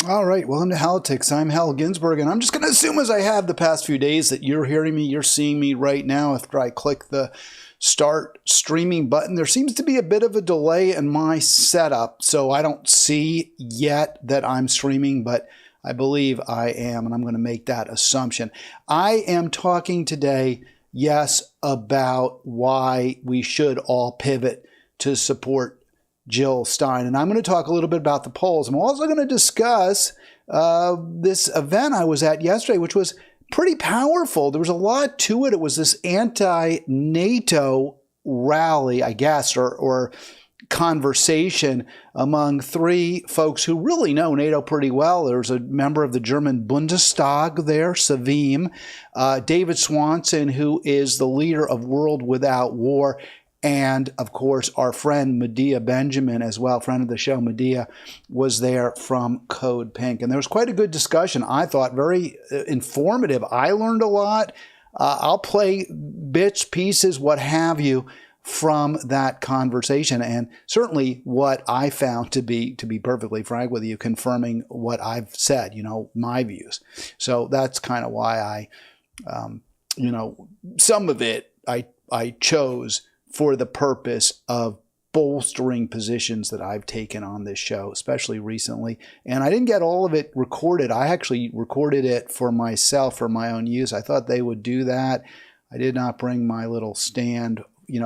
All right, welcome to Halitics. I'm Hal Ginsberg, and I'm just going to assume, as I have the past few days, that you're hearing me, you're seeing me right now. After I click the start streaming button, there seems to be a bit of a delay in my setup, so I don't see yet that I'm streaming, but I believe I am, and I'm going to make that assumption. I am talking today, yes, about why we should all pivot to support Jill Stein. And I'm going to talk a little bit about the polls. I'm also going to discuss this event I was at yesterday, which was pretty powerful. There was a lot to it. It was this anti-NATO rally, I guess, or conversation among three folks who really know NATO pretty well. There's a member of the German Bundestag there, Savim, David Swanson, who is the leader of World Without War, and, of course, our friend Medea Benjamin as well, friend of the show. Medea was there from Code Pink. And there was quite a good discussion, I thought, very informative. I learned a lot. I'll play bits, pieces, what have you, from that conversation. And certainly what I found to be perfectly frank with you, confirming what I've said, my views. So that's kind of why some of it I chose for the purpose of bolstering positions that I've taken on this show, especially recently. And I didn't get all of it recorded. I actually recorded it for myself, for my own use. I thought they would do that. I did not bring my little stand,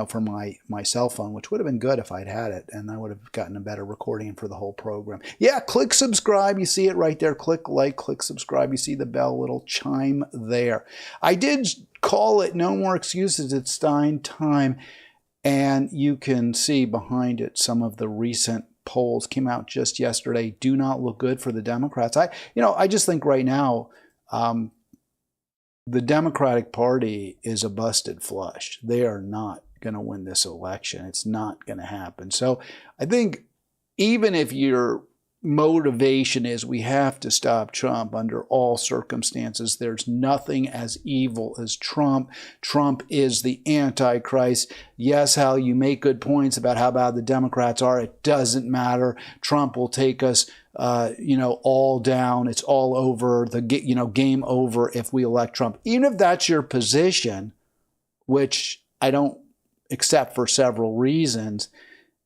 for my cell phone, which would have been good if I'd had it, and I would have gotten a better recording for the whole program. Yeah, click subscribe. You see it right there. Click like, click subscribe. You see the bell little chime there. I did call it No More Excuses. It's Stein time. And you can see behind it some of the recent polls came out just yesterday. Do not look good for the Democrats. I just think right now the Democratic Party is a busted flush. They are not going to win this election. It's not going to happen. So I think even if your motivation is we have to stop Trump under all circumstances, there's nothing as evil as Trump. Trump is the Antichrist. Yes, Hal, you make good points about how bad the Democrats are. It doesn't matter. Trump will take us, all down. It's all over. Game over if we elect Trump. Even if that's your position, which I don't accept for several reasons,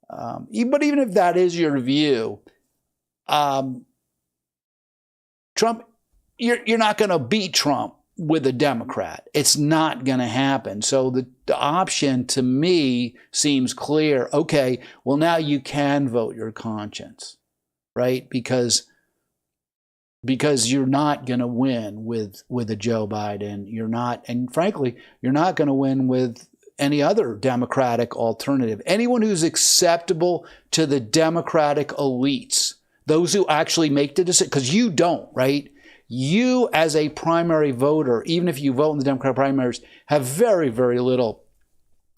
but even if that is your view, Trump, you're not going to beat Trump with a Democrat. It's not going to happen. So the option to me seems clear. Okay, well, now you can vote your conscience, right? Because you're not going to win with a Joe Biden. You're not, and frankly, you're not going to win with any other Democratic alternative. Anyone who's acceptable to the Democratic elites, those who actually make the decision, because you don't, right? You, as a primary voter, even if you vote in the Democratic primaries, have very, very little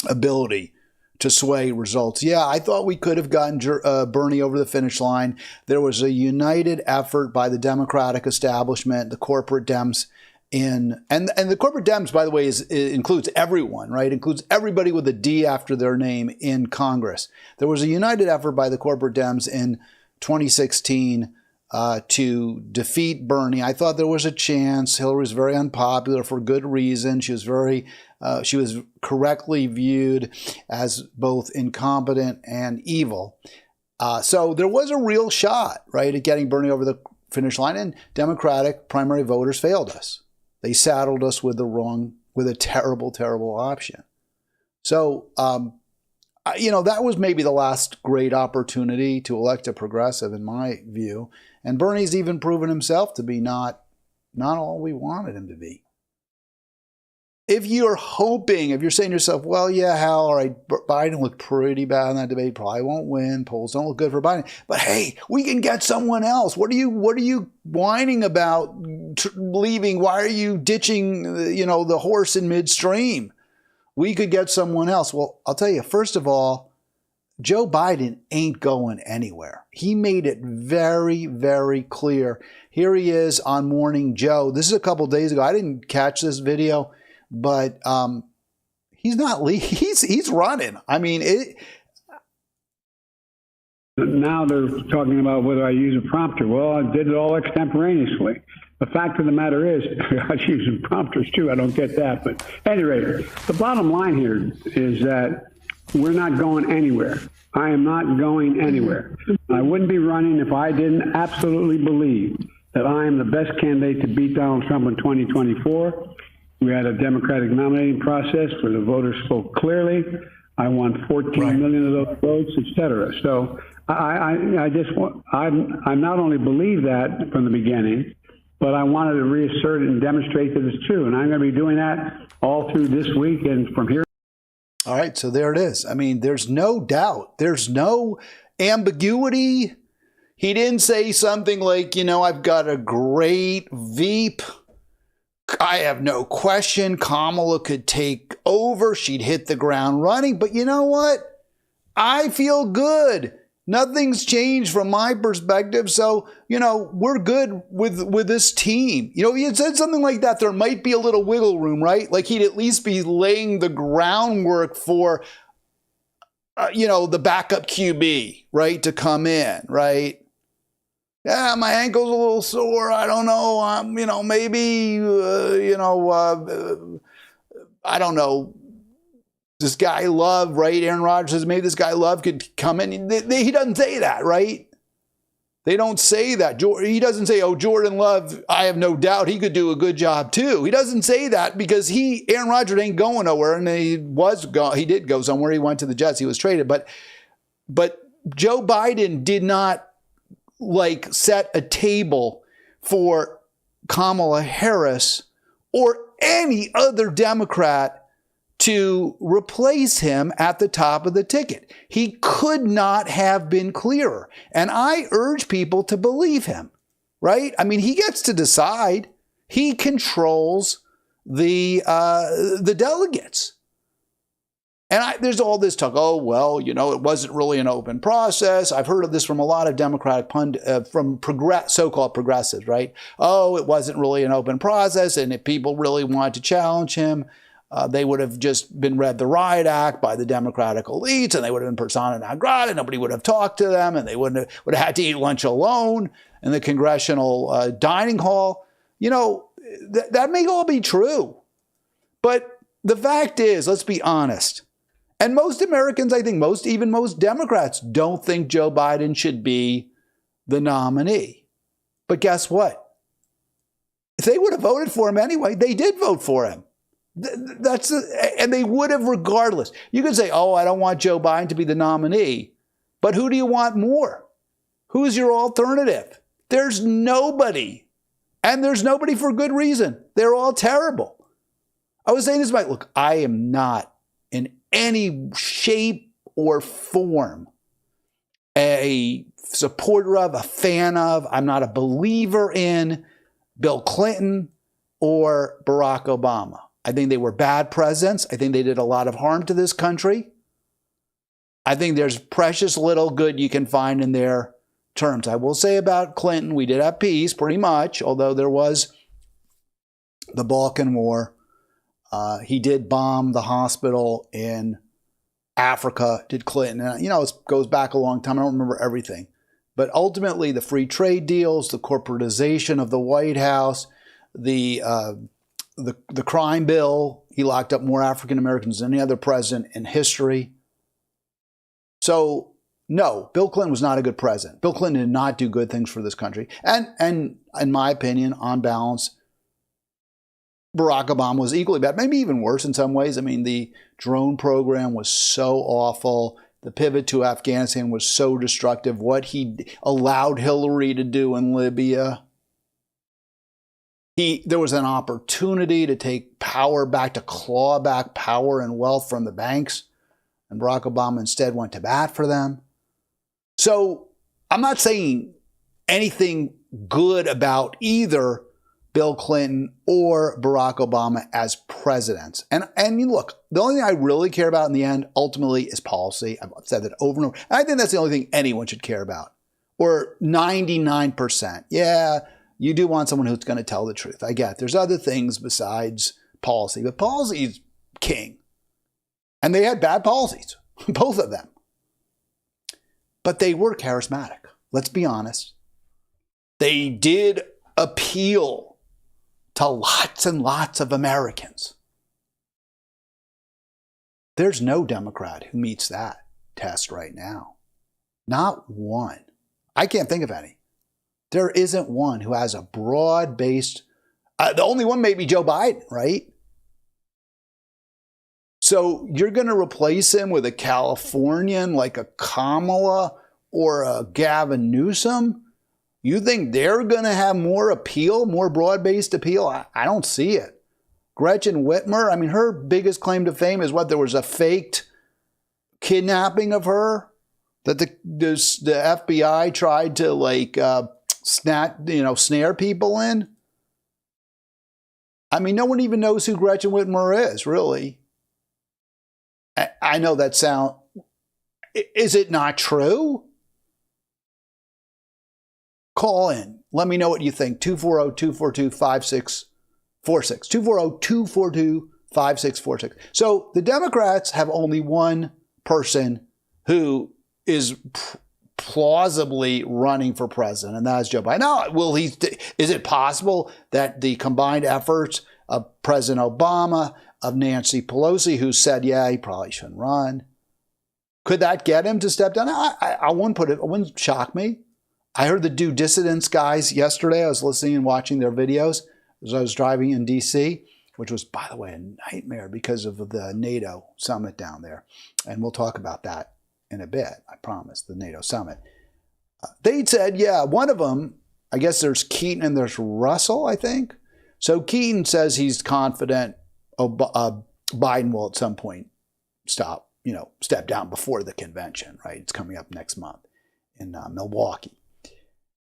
ability to sway results. Yeah, I thought we could have gotten Bernie over the finish line. There was a united effort by the Democratic establishment, the corporate Dems, and the corporate Dems, by the way, includes everyone, right? Includes everybody with a D after their name in Congress. There was a united effort by the corporate Dems in 2016 to defeat Bernie. I thought there was a chance. Hillary was very unpopular for good reason. She was correctly viewed as both incompetent and evil. So there was a real shot, right, at getting Bernie over the finish line, and Democratic primary voters failed us. They saddled us with a terrible, terrible option. So, that was maybe the last great opportunity to elect a progressive, in my view. And Bernie's even proven himself to be not all we wanted him to be. If you're saying to yourself, well, yeah, Hal, all right, Biden looked pretty bad in that debate, probably won't win, polls don't look good for Biden, but hey, we can get someone else. What are you whining about leaving? Why are you ditching, the horse in midstream? We could get someone else. Well, I'll tell you, first of all, Joe Biden ain't going anywhere. He made it very, very clear. Here he is on Morning Joe. This is a couple days ago. I didn't catch this video, but he's not he's running. I mean, Now they're talking about whether I use a prompter. Well, I did it all extemporaneously. The fact of the matter is, I was using prompters too. I don't get that. But at any rate, the bottom line here is that we're not going anywhere. I am not going anywhere. I wouldn't be running if I didn't absolutely believe that I am the best candidate to beat Donald Trump in 2024. We had a Democratic nominating process where the voters spoke clearly. I won 14 million of those votes, et cetera. So I not only believe that from the beginning, but I wanted to reassert it and demonstrate that it's true. And I'm going to be doing that all through this week and from here. All right, so there it is. I mean, there's no doubt. There's no ambiguity. He didn't say something like, I've got a great Veep. I have no question Kamala could take over. She'd hit the ground running. But you know what? I feel good. Nothing's changed from my perspective. So, we're good with this team. He had said something like that. There might be a little wiggle room, right? Like he'd at least be laying the groundwork for, the backup QB, right, to come in, right? Yeah, my ankle's a little sore. I don't know. Maybe, I don't know. This guy Love, right? Aaron Rodgers says maybe this guy Love could come in. He doesn't say that, right? They don't say that. He doesn't say, Jordan Love, I have no doubt he could do a good job too. He doesn't say that because Aaron Rodgers ain't going nowhere, and he did go somewhere. He went to the Jets. He was traded, but Joe Biden did not set a table for Kamala Harris or any other Democrat to replace him at the top of the ticket. He could not have been clearer. And I urge people to believe him, right? I mean, he gets to decide. He controls the delegates. And there's all this talk, it wasn't really an open process. I've heard of this from a lot of Democratic so-called progressives, right? It wasn't really an open process, and if people really wanted to challenge him, they would have just been read the Riot Act by the Democratic elites, and they would have been persona non grata. Nobody would have talked to them, and they would have had to eat lunch alone in the congressional dining hall. That may all be true. But the fact is, let's be honest, and most Americans, I think even most Democrats don't think Joe Biden should be the nominee. But guess what? If they would have voted for him anyway, they did vote for him. And they would have regardless. You could say, I don't want Joe Biden to be the nominee. But who do you want more? Who's your alternative? There's nobody. And there's nobody for good reason. They're all terrible. I was saying this about, look, I am not in any shape or form a supporter of, a fan of, I'm not a believer in Bill Clinton or Barack Obama. I think they were bad presidents. I think they did a lot of harm to this country. I think there's precious little good you can find in their terms. I will say about Clinton, we did have peace pretty much, although there was the Balkan War. He did bomb the hospital in Africa, did Clinton. And, it goes back a long time. I don't remember everything. But ultimately, the free trade deals, the corporatization of the White House, the crime bill, he locked up more African Americans than any other president in history. So, no, Bill Clinton was not a good president. Bill Clinton did not do good things for this country. And in my opinion, on balance, Barack Obama was equally bad, maybe even worse in some ways. I mean, the drone program was so awful. The pivot to Afghanistan was so destructive. What he allowed Hillary to do in Libya. There was an opportunity to take power back, to claw back power and wealth from the banks. And Barack Obama instead went to bat for them. So I'm not saying anything good about either Bill Clinton or Barack Obama as presidents. And look, the only thing I really care about in the end, ultimately, is policy. I've said that over and over. And I think that's the only thing anyone should care about. Or 99%. Yeah, you do want someone who's going to tell the truth. I get it. There's other things besides policy, but policy is king. And they had bad policies, both of them. But they were charismatic. Let's be honest. They did appeal to lots and lots of Americans. There's no Democrat who meets that test right now. Not one. I can't think of any. There isn't one who has a broad-based, the only one may be Joe Biden, right? So you're going to replace him with a Californian like a Kamala or a Gavin Newsom? You think they're going to have more appeal, more broad-based appeal? I don't see it. Gretchen Whitmer, I mean, her biggest claim to fame is what? There was a faked kidnapping of her that the FBI tried to like snare people in. I mean, no one even knows who Gretchen Whitmer is, really. I know that sound. Is it not true? Call in. Let me know what you think. 240-242-5646. 240-242-5646. So the Democrats have only one person who is plausibly running for president, and that is Joe Biden. Now, is it possible that the combined efforts of President Obama, of Nancy Pelosi, who said, yeah, he probably shouldn't run, could that get him to step down? I wouldn't shock me. I heard the Due Dissidents guys yesterday. I was listening and watching their videos as I was driving in D.C., which was, by the way, a nightmare because of the NATO summit down there. And we'll talk about that in a bit, I promise, the NATO summit. They said, yeah, one of them, I guess there's Keaton and there's Russell, I think. So Keaton says he's confident Biden will at some point step down before the convention, right? It's coming up next month in Milwaukee.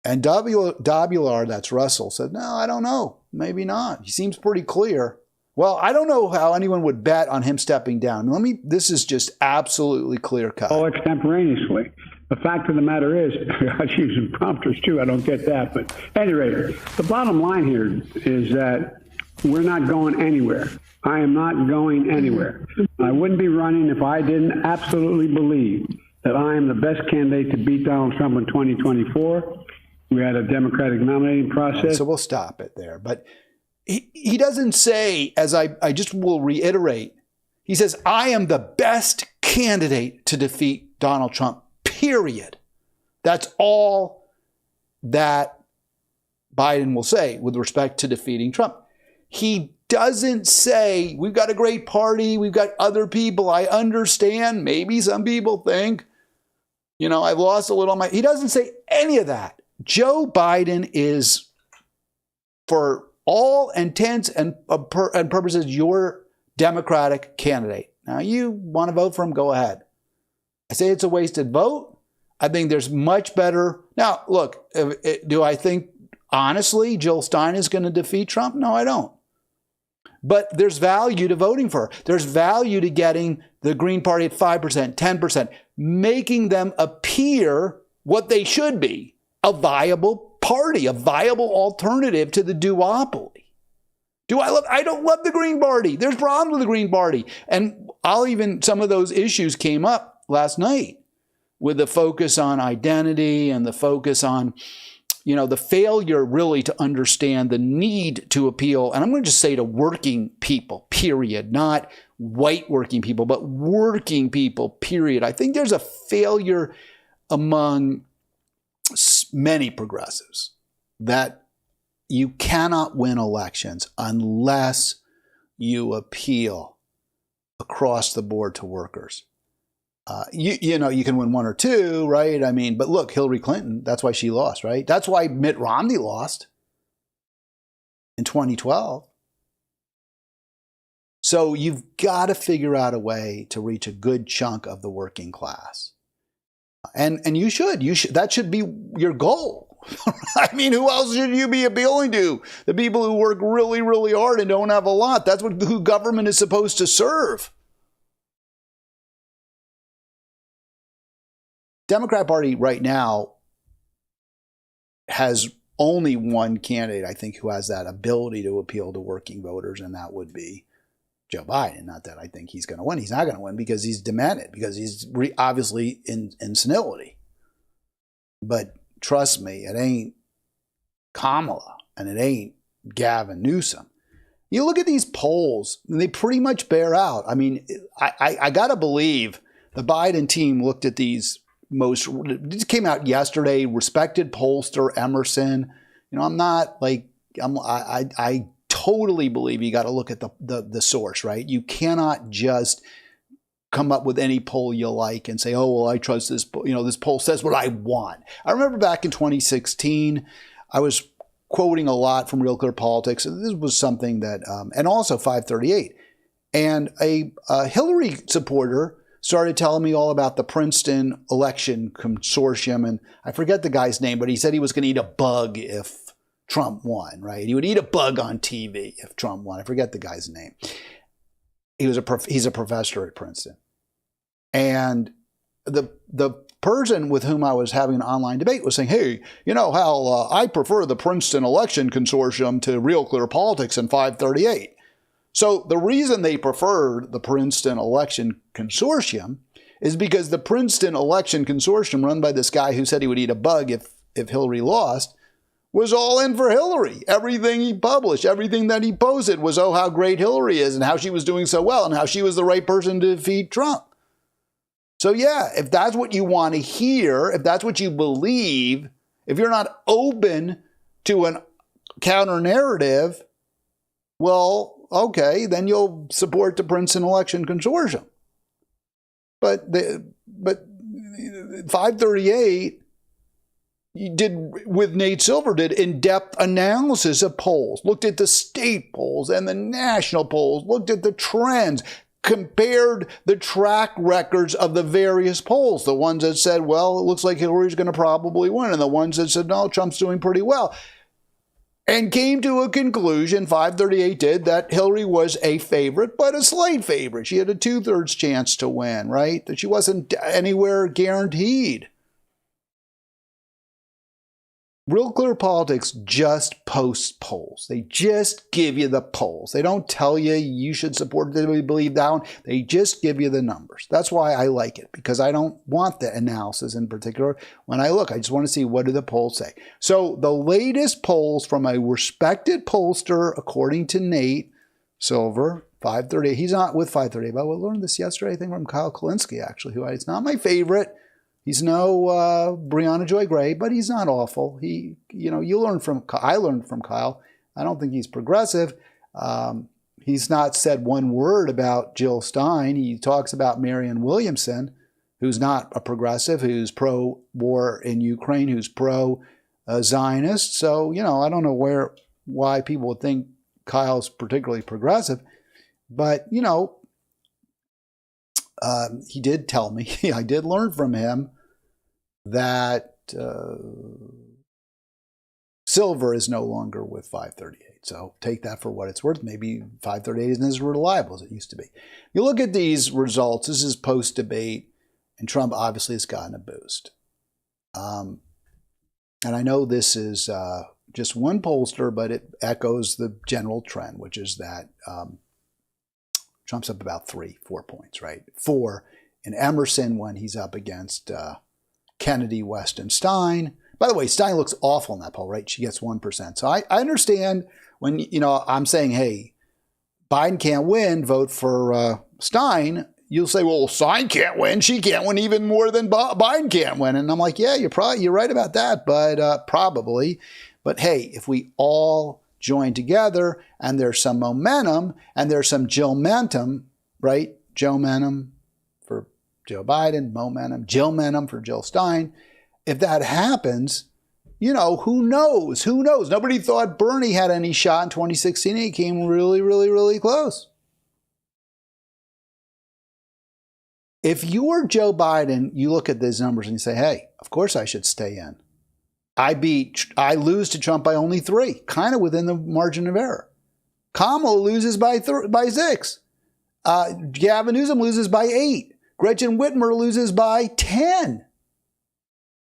And Dobular, that's Russell, said, no, I don't know. Maybe not. He seems pretty clear. Well, I don't know how anyone would bet on him stepping down. This is just absolutely clear cut. All extemporaneously. The fact of the matter is, I was using prompters too. I don't get that. But at any rate, the bottom line here is that we're not going anywhere. I am not going anywhere. I wouldn't be running if I didn't absolutely believe that I am the best candidate to beat Donald Trump in 2024. We had a Democratic nominating process. So we'll stop it there. But he doesn't say, as I just will reiterate, he says, I am the best candidate to defeat Donald Trump, period. That's all that Biden will say with respect to defeating Trump. He doesn't say, we've got a great party, we've got other people. I understand. Maybe some people think, I've lost a little. He doesn't say any of that. Joe Biden is, for all intents and purposes, your Democratic candidate. Now, you want to vote for him, go ahead. I say it's a wasted vote. I think there's much better. Now, look, do I think, honestly, Jill Stein is going to defeat Trump? No, I don't. But there's value to voting for her. There's value to getting the Green Party at 5%, 10%, making them appear what they should be. A viable party, a viable alternative to the duopoly. I don't love the Green Party. There's problems with the Green Party. And some of those issues came up last night with the focus on identity and the focus on, the failure really to understand the need to appeal. And I'm going to just say to working people, period, not white working people, but working people, period. I think there's a failure among many progressives that you cannot win elections unless you appeal across the board to workers. You can win one or two, right? But look, Hillary Clinton, that's why she lost, right? That's why Mitt Romney lost in 2012. So you've got to figure out a way to reach a good chunk of the working class. And you should. That should be your goal. Who else should you be appealing to? The people who work really, really hard and don't have a lot. That's who government is supposed to serve. Democrat Party right now has only one candidate, I think, who has that ability to appeal to working voters, and that would be Joe Biden. Not that I think he's going to win. He's not going to win because he's demented, because he's obviously in senility. But trust me, it ain't Kamala and it ain't Gavin Newsom. You look at these polls, and they pretty much bear out. I mean, I got to believe the Biden team looked at these these came out yesterday, respected pollster Emerson. You know, I'm not like, I totally believe you got to look at the source, right? You cannot just come up with any poll you like and say, oh, well, I trust this, this poll says what I want. I remember back in 2016, I was quoting a lot from Real Clear Politics. This was something that, and also 538. And a Hillary supporter started telling me all about the Princeton election consortium. And I forget the guy's name, but he said he was going to eat a bug if Trump won, right? He would eat a bug on TV if Trump won. I forget the guy's name. He's a professor at Princeton. And the person with whom I was having an online debate was saying, hey, you know how I prefer the Princeton election consortium to Real Clear Politics and 538. So the reason they preferred the Princeton election consortium is because the Princeton election consortium, run by this guy who said he would eat a bug if Hillary lost, was all in for Hillary. Everything he published, everything that he posted was, oh, how great Hillary is and how she was doing so well and how she was the right person to defeat Trump. So yeah, if that's what you want to hear, if that's what you believe, if you're not open to a counter narrative, well, okay, then you'll support the Princeton election consortium. But 538 with Nate Silver did in-depth analysis of polls, looked at the state polls and the national polls, looked at the trends, compared the track records of the various polls, the ones that said, well, it looks like Hillary's going to probably win, and the ones that said, no, Trump's doing pretty well, and came to a conclusion, 538 did, that Hillary was a favorite, but a slight favorite. She had a 2/3 chance to win, right? That she wasn't anywhere guaranteed. Real Clear Politics just posts polls. They just give you the polls. They don't tell you you should support it, believe that one. They just give you the numbers. That's why I like it, because I don't want the analysis in particular. When I look, I just want to see what do the polls say. So the latest polls from a respected pollster, according to Nate Silver, 538. He's not with 538, but I learned this yesterday, I think, from Kyle Kulinski, actually, who it's not my favorite. He's no Breonna Joy Gray, but he's not awful. I learned from Kyle. I don't think he's progressive. He's not said one word about Jill Stein. He talks about Marianne Williamson, who's not a progressive, who's pro-war in Ukraine, who's pro-Zionist. So, I don't know why people would think Kyle's particularly progressive. But, he did tell me, I did learn from him that Silver is no longer with 538. So take that for what it's worth. Maybe 538 isn't as reliable as it used to be. You look at these results. This is post-debate, and Trump obviously has gotten a boost. And I know this is just one pollster, but it echoes the general trend, which is that Trump's up about 3-4 points, right? 4 in Emerson when he's up against Kennedy, West, and Stein. By the way, Stein looks awful in that poll, right? She gets 1%. So I understand when, I'm saying, hey, Biden can't win, vote for Stein. You'll say, well, Stein can't win. She can't win even more than Biden can't win. And I'm like, yeah, you're right about that, but probably. But hey, if we all join together and there's some momentum and there's some Jill-mentum, right? Joe-mentum for Joe Biden, momentum, Jill-mentum for Jill Stein. If that happens, who knows? Who knows? Nobody thought Bernie had any shot in 2016. He came really, really, really close. If you were Joe Biden, you look at these numbers and you say, hey, of course I should stay in. I lose to Trump by only 3, kind of within the margin of error. Kamala loses by 6. Gavin Newsom loses by 8. Gretchen Whitmer loses by 10.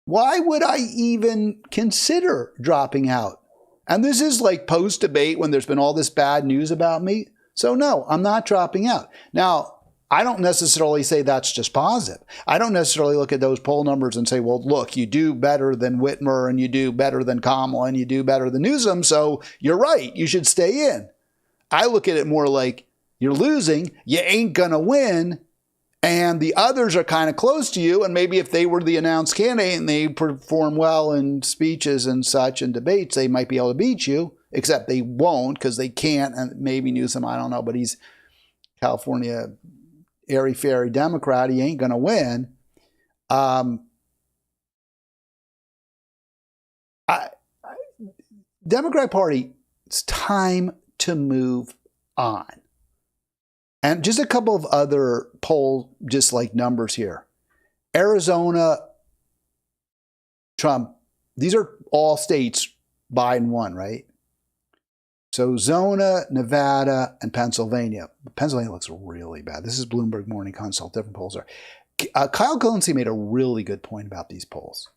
Why would I even consider dropping out? And this is like post-debate when there's been all this bad news about me. So no, I'm not dropping out. Now, I don't necessarily say that's just positive. I don't necessarily look at those poll numbers and say, well, look, you do better than Whitmer and you do better than Kamala and you do better than Newsom, so you're right, you should stay in. I look at it more like you're losing, you ain't going to win, and the others are kind of close to you, and maybe if they were the announced candidate and they perform well in speeches and such and debates, they might be able to beat you, except they won't because they can't, and maybe Newsom, I don't know, but he's California airy-fairy Democrat, he ain't going to win. Democrat Party, it's time to move on. And just a couple of other poll, just like numbers here. Arizona, Trump, these are all states Biden won, right? So Zona, Nevada, and Pennsylvania. Pennsylvania looks really bad. This is Bloomberg Morning Consult. Different polls are. Kyle Colensi made a really good point about these polls.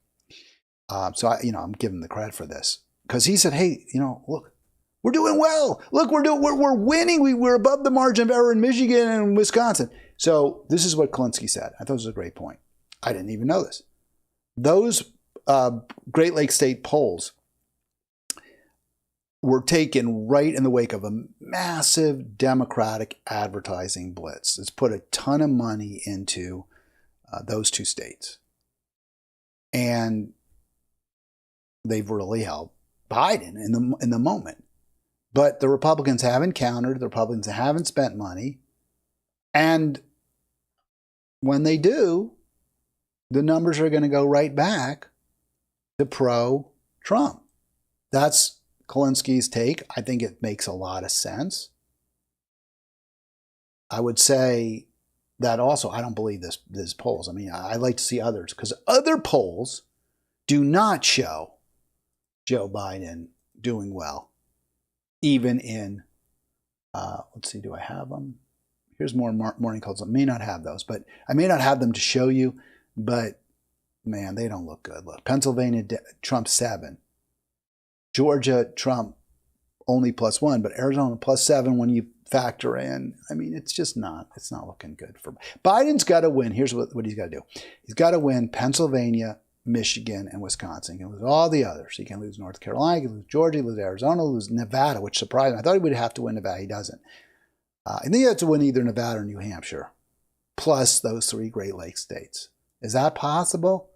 So I'm giving him the credit for this because he said, "Hey, look, we're doing well. Look, we're winning. We're above the margin of error in Michigan and Wisconsin." So this is what Colensi said. I thought it was a great point. I didn't even know this. Those Great Lakes state polls were taken right in the wake of a massive Democratic advertising blitz. It's put a ton of money into those two states. And they've really helped Biden in the moment. But the Republicans haven't countered. The Republicans haven't spent money. And when they do, the numbers are going to go right back to pro-Trump. That's Colensi's take. I think it makes a lot of sense. I would say that also, I don't believe this polls. I mean, I like to see others because other polls do not show Joe Biden doing well, even in, let's see, do I have them? Here's more morning calls. I may not have those, but I may not have them to show you, but man, they don't look good. Look, Pennsylvania, Trump 7. Georgia, Trump only +1, but Arizona +7 when you factor in. I mean, it's not looking good for Biden's got to win. Here's what he's got to do. He's got to win Pennsylvania, Michigan, and Wisconsin. He can lose all the others. He can lose North Carolina, he can lose Georgia, he can lose Arizona, lose Nevada, which surprised me. I thought he would have to win Nevada. He doesn't. I think he has to win either Nevada or New Hampshire, plus those 3 Great Lakes states. Is that possible?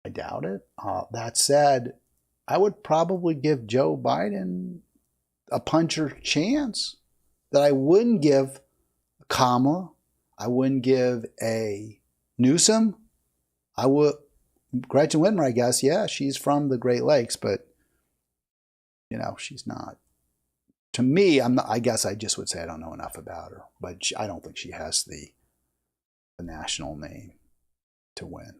I doubt it. That said, I would probably give Joe Biden a puncher chance that I wouldn't give Kamala. I wouldn't give a Newsom. I would Gretchen Whitmer, I guess. Yeah, she's from the Great Lakes, but she's not. To me, I guess I just would say I don't know enough about her, but I don't think she has the national name to win.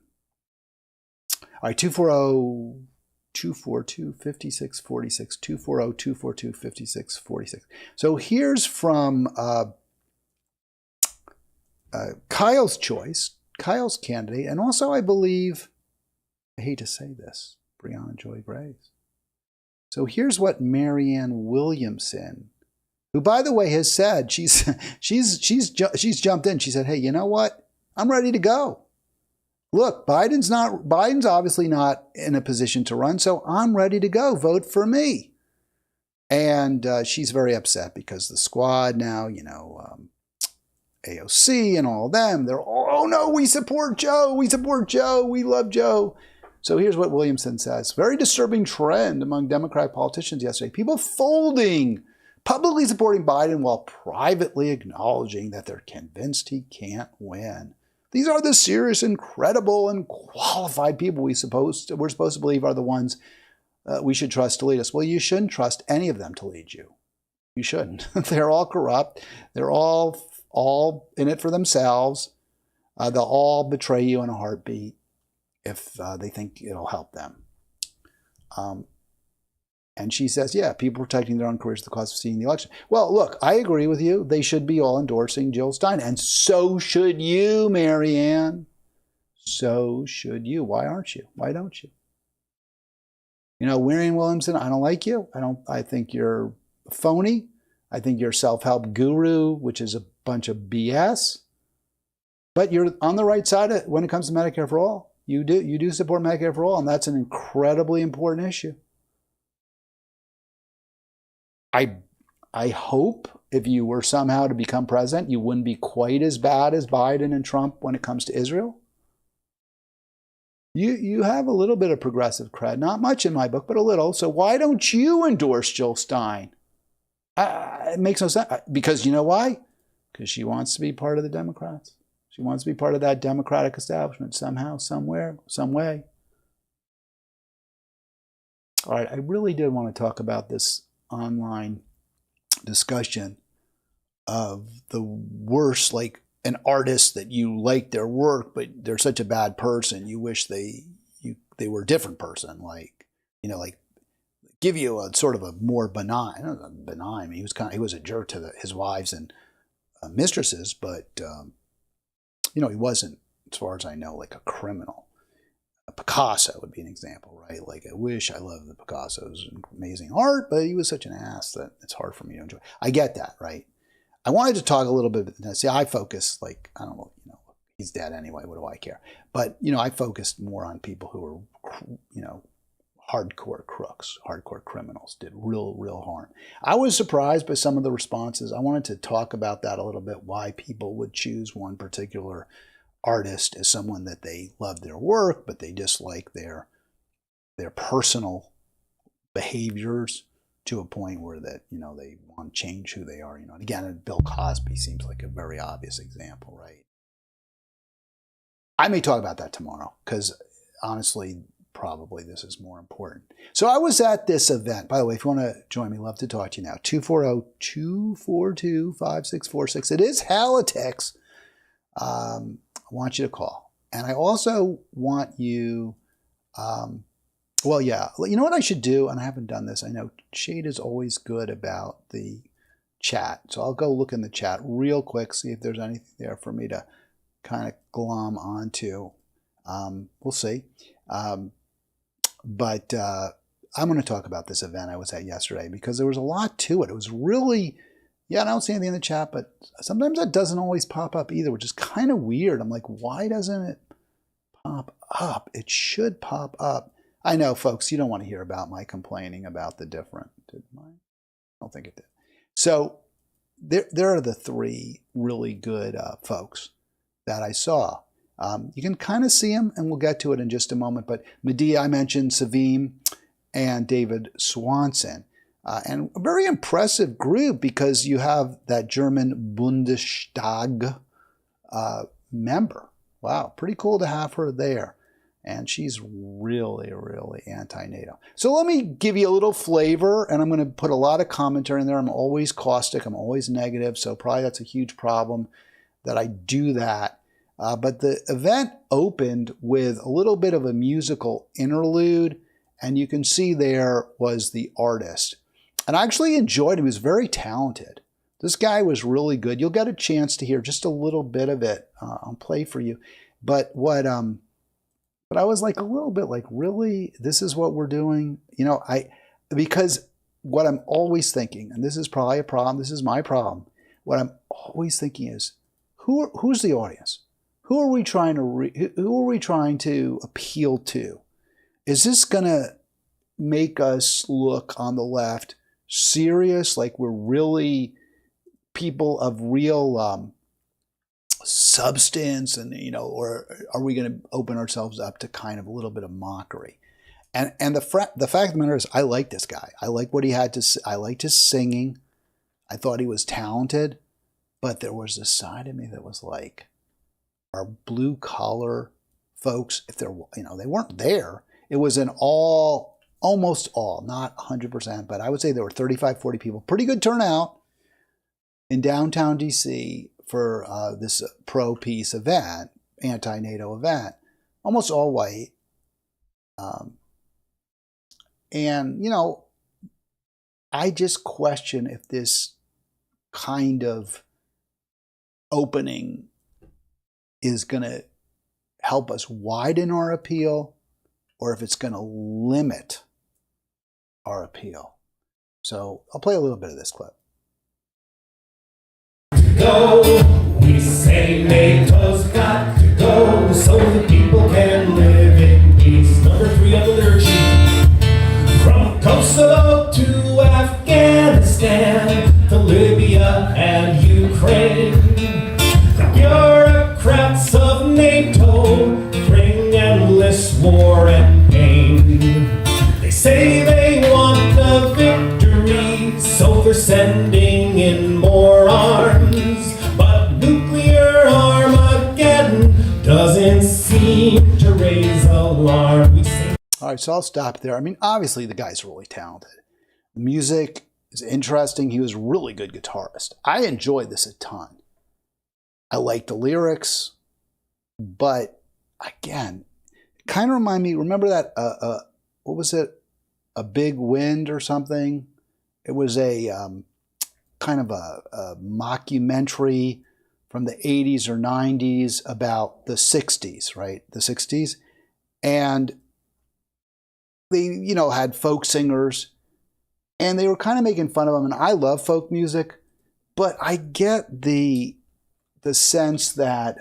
All right, 240-242-5646, 240-242-5646. So here's from Kyle's choice, Kyle's candidate, and also I believe, I hate to say this, Breonna Joy Graves. So here's what Marianne Williamson, who by the way has said she's jumped in. She said, "Hey, you know what? I'm ready to go. Look, Biden's obviously not in a position to run, so I'm ready to go. Vote for me." And she's very upset because the squad now, AOC and all of them, they're all, "Oh no, we support Joe, we love Joe." So here's what Williamson says. Very disturbing trend among Democratic politicians yesterday. People folding, publicly supporting Biden while privately acknowledging that they're convinced he can't win. These are the serious, incredible, and qualified people we're supposed to believe are the ones we should trust to lead us. Well, you shouldn't trust any of them to lead you. You shouldn't. They're all corrupt. They're all in it for themselves. They'll all betray you in a heartbeat if they think it'll help them. And she says, yeah, people protecting their own careers at the cost of seeing the election. Well, look, I agree with you. They should be all endorsing Jill Stein. And so should you, Marianne. So should you. Why aren't you? Why don't you? Marianne Williamson, I don't like you. I think you're phony. I think you're a self-help guru, which is a bunch of BS. But you're on the right side of, when it comes to Medicare for all. You do support Medicare for all, and that's an incredibly important issue. I hope if you were somehow to become president, you wouldn't be quite as bad as Biden and Trump when it comes to Israel. You have a little bit of progressive cred, not much in my book, but a little. So why don't you endorse Jill Stein? It makes no sense. Because you know why? Because she wants to be part of the Democrats. She wants to be part of that Democratic establishment somehow, somewhere, some way. All right, I really did want to talk about this online discussion of the worst, like an artist that you like their work, but they're such a bad person. You wish they were a different person, like, like give you a sort of a more benign. I mean, he was a jerk to his wives and mistresses, but he wasn't, as far as I know, like a criminal. A Picasso would be an example, right? Like, I wish I loved the Picasso's amazing art, but he was such an ass that it's hard for me to enjoy. I get that, right? I wanted to talk a little bit. See, I focus, like, I don't know, he's dead anyway. What do I care? But, I focused more on people who were, hardcore crooks, hardcore criminals, did real harm. I was surprised by some of the responses. I wanted to talk about that a little bit, why people would choose one particular artist as someone that they love their work, but they dislike their personal behaviors to a point where that, they want to change who they are. And again, Bill Cosby seems like a very obvious example, right? I may talk about that tomorrow because honestly, probably this is more important. So I was at this event. By the way, if you want to join me, love to talk to you now. 240-242-5646. It is Halitics. I want you to call. And I also want you, well, yeah, you know what I should do? And I haven't done this. I know Shade is always good about the chat. So I'll go look in the chat real quick, see if there's anything there for me to kind of glom onto. We'll see. But I'm going to talk about this event I was at yesterday because there was a lot to it. It was really, I don't see anything in the chat, but sometimes that doesn't always pop up either, which is kind of weird. I'm like, why doesn't it pop up? It should pop up. I know, folks, you don't want to hear about my complaining about the different. Did mine? I don't think it did. So there are the three really good folks that I saw. You can kind of see them, and we'll get to it in just a moment. But Medea, I mentioned, Savim, and David Swanson. And a very impressive group because you have that German Bundestag member. Wow, pretty cool to have her there. And she's really, really anti-NATO. So let me give you a little flavor, and I'm going to put a lot of commentary in there. I'm always caustic. I'm always negative. So probably that's a huge problem that I do that. But the event opened with a little bit of a musical interlude, and you can see there was the artist. And I actually enjoyed him. He was very talented. This guy was really good. You'll get a chance to hear just a little bit of it. I'll play for you. But I was like a little bit like, really? This is what we're doing? Because what I'm always thinking, and this is probably a problem, this is my problem, what I'm always thinking is, who's the audience? Who are we trying to appeal to? Is this going to make us look on the left serious, like we're really people of real substance, and or are we going to open ourselves up to kind of a little bit of mockery? And the fact of the matter is, I like this guy. I like what he had to say. I liked his singing. I thought he was talented, but there was this side of me that was like, our blue collar folks, if they're, they weren't there. It was almost all, not 100%, but I would say there were 35, 40 people. Pretty good turnout in downtown DC for this pro-peace event, anti-NATO event. Almost all white. And, I just question if this kind of opening is going to help us widen our appeal, or if it's going to limit our appeal. So I'll play a little bit of this clip. go. We say NATO's got to go so the people can live in peace. Number 3 on the lyric sheet. From Kosovo to Afghanistan to Libya and Ukraine, the bureaucrats of NATO bring endless war and pain. They say they want the victory, so they're sending in more arms. But nuclear Armageddon doesn't seem to raise alarm. We say. All right, so I'll stop there. I mean, obviously the guy's really talented. The music is interesting. He was a really good guitarist. I enjoyed this a ton. I like the lyrics, but again, it kind of reminded me, remember that, what was it? A Big Wind or something? It was a kind of a mockumentary from the 80s or 90s about the 60s, right? The 60s. And they, you know, had folk singers, and they were kind of making fun of them. And I love folk music, but I get the sense that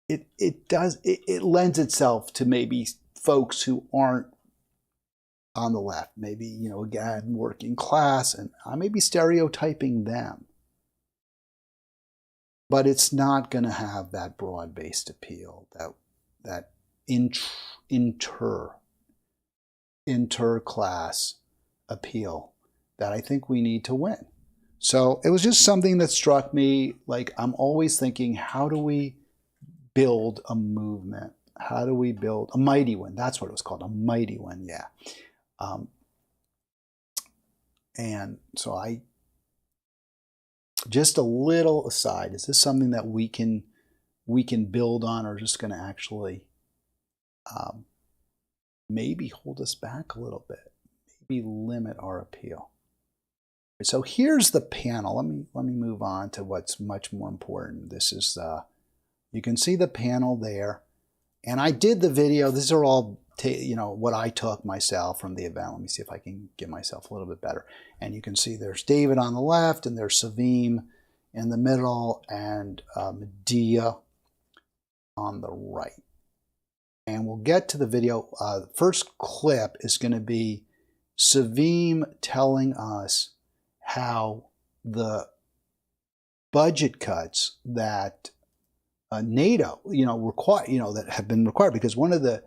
it lends itself to maybe folks who aren't on the left, maybe, you know, again, working class, and I may be stereotyping them. But it's not going to have that broad-based appeal, that inter-class appeal that I think we need to win. So it was just something that struck me. Like, I'm always thinking, how do we build a movement? How do we build a mighty one? That's what it was called, a mighty one, yeah. And so just a little aside, is this something that we can build on, or just going to actually maybe hold us back a little bit, maybe limit our appeal? So here's the panel. Let me move on to what's much more important. This is you can see the panel there, and I did the video. These are all you know, what I took myself from the event. Let me see if I can get myself a little bit better. And you can see there's David on the left, and there's Savim in the middle, and Medea on the right. And we'll get to the video. The first clip is going to be Savim telling us how the budget cuts that NATO, you know, require, you know, that have been required, because one of the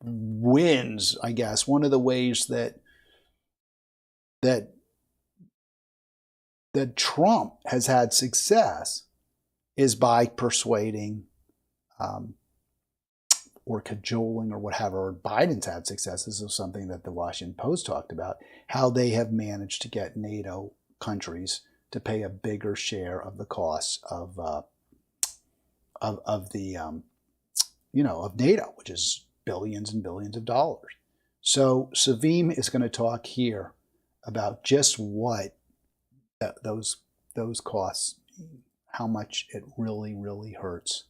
wins, I guess, one of the ways that Trump has had success is by persuading or cajoling or whatever. Biden's had success. This is something that the Washington Post talked about, how they have managed to get NATO countries to pay a bigger share of the costs of the you know, of NATO, which is billions and billions of dollars. So Savim is going to talk here about just what those costs, how much it really hurts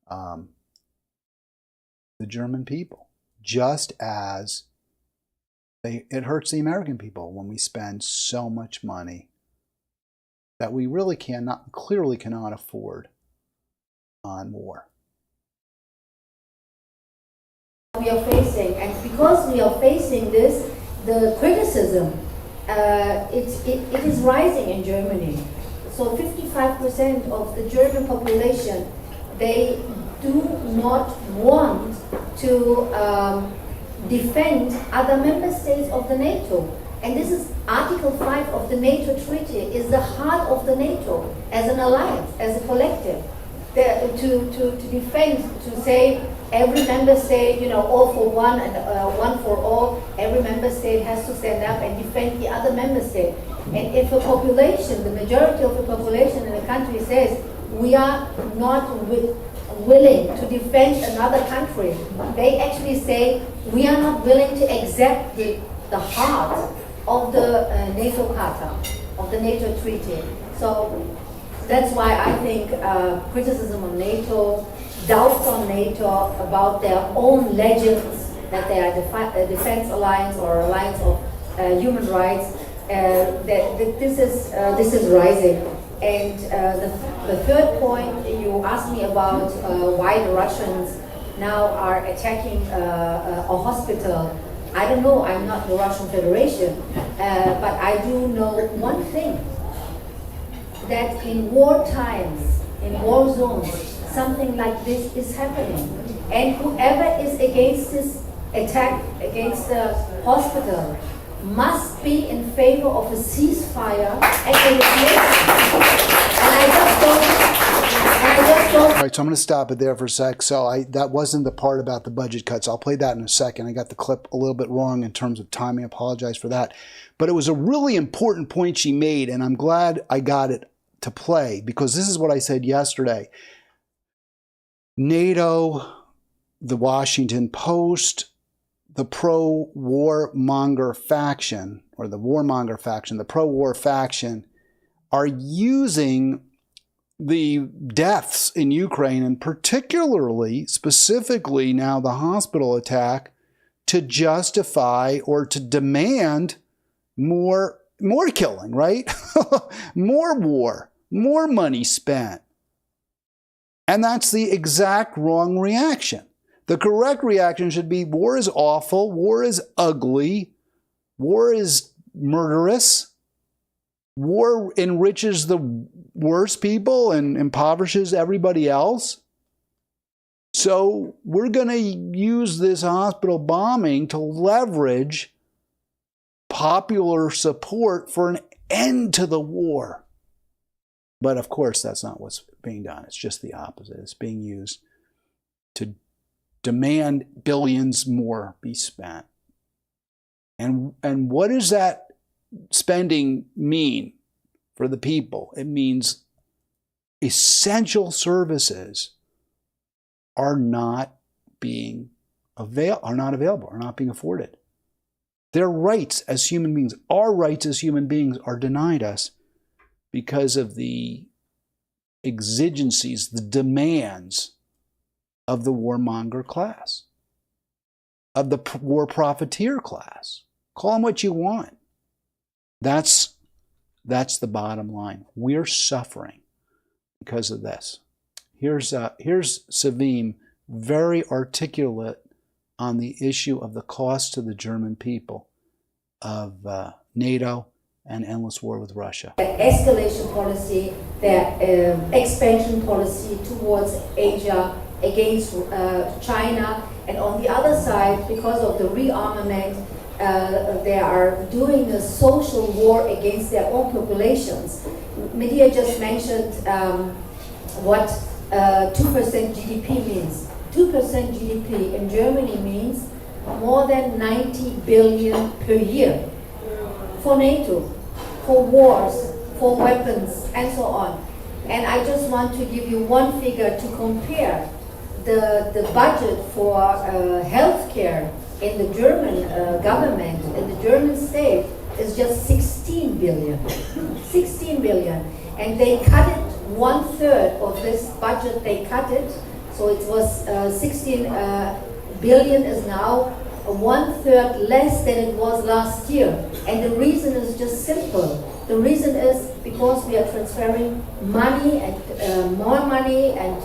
the German people, just as it hurts the American people when we spend so much money that we really clearly cannot afford on war. We are facing, and because we are facing this, the criticism it is rising in Germany. So 55% of the German population, they do not want to defend other member states of the NATO. And this is Article 5 of the NATO Treaty, is the heart of the NATO as an alliance, as a collective. To defend, to say every member state, you know, all for one and one for all, every member state has to stand up and defend the other member state. And if a population, the majority of the population in a country says, we are not willing to defend another country, they actually say, we are not willing to accept the heart of the NATO Charter, of the NATO Treaty. So that's why I think criticism on NATO, doubts on NATO about their own legends, that they are a defense alliance or alliance of human rights, that this is rising. And the third point, you asked me about why the Russians now are attacking a hospital. I don't know, I'm not the Russian Federation, but I do know one thing, that in war times, in war zones, something like this is happening. And whoever is against this attack against the hospital must be in favor of a ceasefire and a replacement. And I just don't. All right, so I'm going to stop it there for a sec. So that wasn't the part about the budget cuts. I'll play that in a second. I got the clip a little bit wrong in terms of timing. I apologize for that. But it was a really important point she made, and I'm glad I got it to play, because this is what I said yesterday. NATO, the Washington Post, the pro-warmonger faction, or the warmonger faction, the pro-war faction, are using the deaths in Ukraine, and particularly, specifically now the hospital attack, to justify or to demand more killing, right? More war, more money spent. And that's the exact wrong reaction. The correct reaction should be war is awful, war is ugly, war is murderous, war enriches the worst people and impoverishes everybody else. So we're going to use this hospital bombing to leverage popular support for an end to the war. But of course, that's not what's being done. It's just the opposite. It's being used to demand billions more be spent. And what does that spending mean for the people? It means essential services are not available, are not being afforded. Their rights as human beings, our rights as human beings, are denied us because of the exigencies, the demands of the warmonger class, of the war profiteer class. Call them what you want. That's the bottom line. We're suffering because of this. Here's Savim, very articulate on the issue of the cost to the German people of NATO and endless war with Russia. The escalation policy, the expansion policy towards Asia against China, and on the other side, because of the rearmament, they are doing a social war against their own populations. Medea just mentioned what 2% GDP means. 2% GDP in Germany means more than 90 billion per year for NATO, for wars, for weapons, and so on. And I just want to give you one figure to compare. The budget for healthcare in the German government, in the German state, is just 16 billion. 16 billion. And they cut it 1/3 of this budget, they cut it. So it was 16 billion is now 1/3 less than it was last year. And the reason is just simple. The reason is because we are transferring money and more money and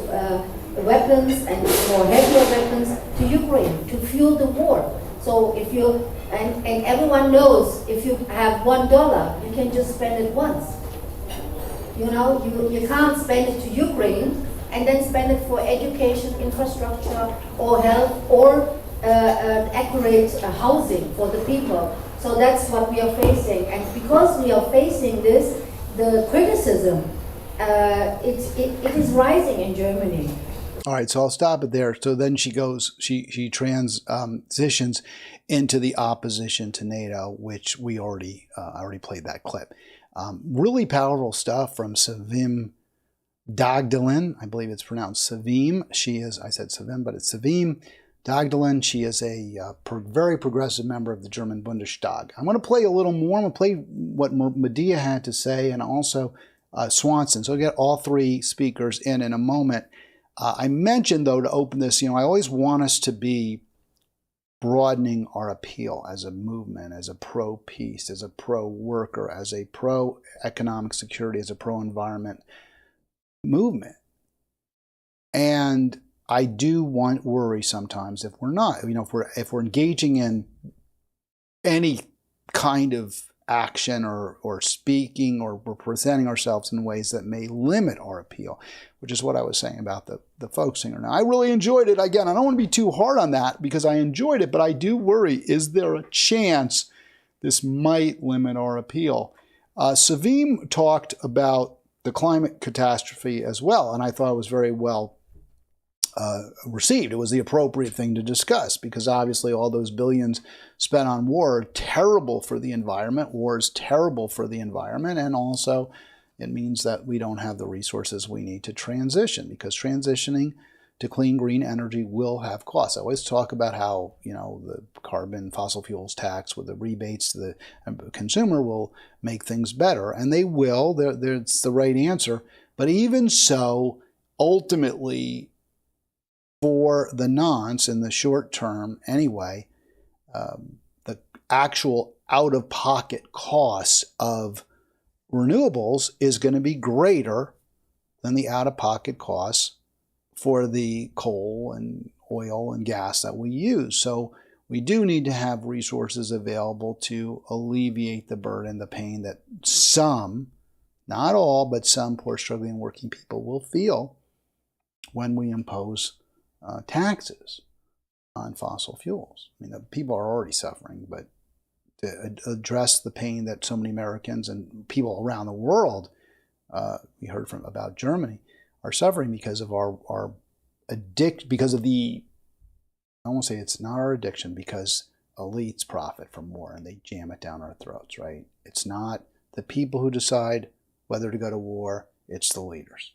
weapons and more heavier weapons to Ukraine to fuel the war. So if you, and everyone knows, if you have $1, you can just spend it once. You know, you can't spend it to Ukraine and then spend it for education, infrastructure, or health, or accurate housing for the people. So that's what we are facing. And because we are facing this, the criticism, it is rising in Germany. All right, so I'll stop it there. So then she goes, she transitions into the opposition to NATO, which we already played that clip. Really powerful stuff from Savim Dagdalin. I believe it's pronounced Savim. She is, I said Savim, but it's Savim Dagdalin. She is a very progressive member of the German Bundestag. I'm going to play a little more. I'm going to play what Medea had to say, and also Swanson. So I'll get all three speakers in a moment. I mentioned, though, to open this, I always want us to be broadening our appeal as a movement, as a pro-peace, as a pro-worker, as a pro-economic security, as a pro-environment movement. And I do worry sometimes if we're not, if we're engaging in any kind of action or speaking or we're presenting ourselves in ways that may limit our appeal, which is what I was saying about the folk singer. Now, I really enjoyed it. Again, I don't want to be too hard on that because I enjoyed it, but I do worry, is there a chance this might limit our appeal? Savim talked about the climate catastrophe as well, and I thought it was very well received. It was the appropriate thing to discuss because obviously all those billions spent on war are terrible for the environment. War is terrible for the environment, and also it means that we don't have the resources we need to transition because transitioning to clean green energy will have costs. I always talk about how the carbon fossil fuels tax with the rebates to the consumer will make things better, and they will. It's the right answer. But even so, ultimately, for the nonce in the short term anyway, the actual out-of-pocket costs of renewables is going to be greater than the out-of-pocket costs for the coal and oil and gas that we use. So we do need to have resources available to alleviate the burden, the pain that some, not all, but some poor, struggling, working people will feel when we impose taxes on fossil fuels. I mean, the people are already suffering, but to address the pain that so many Americans and people around the world, we heard about Germany, are suffering because of our addiction, because of the, I won't say it's not our addiction, because elites profit from war and they jam it down our throats, right? It's not the people who decide whether to go to war, it's the leaders.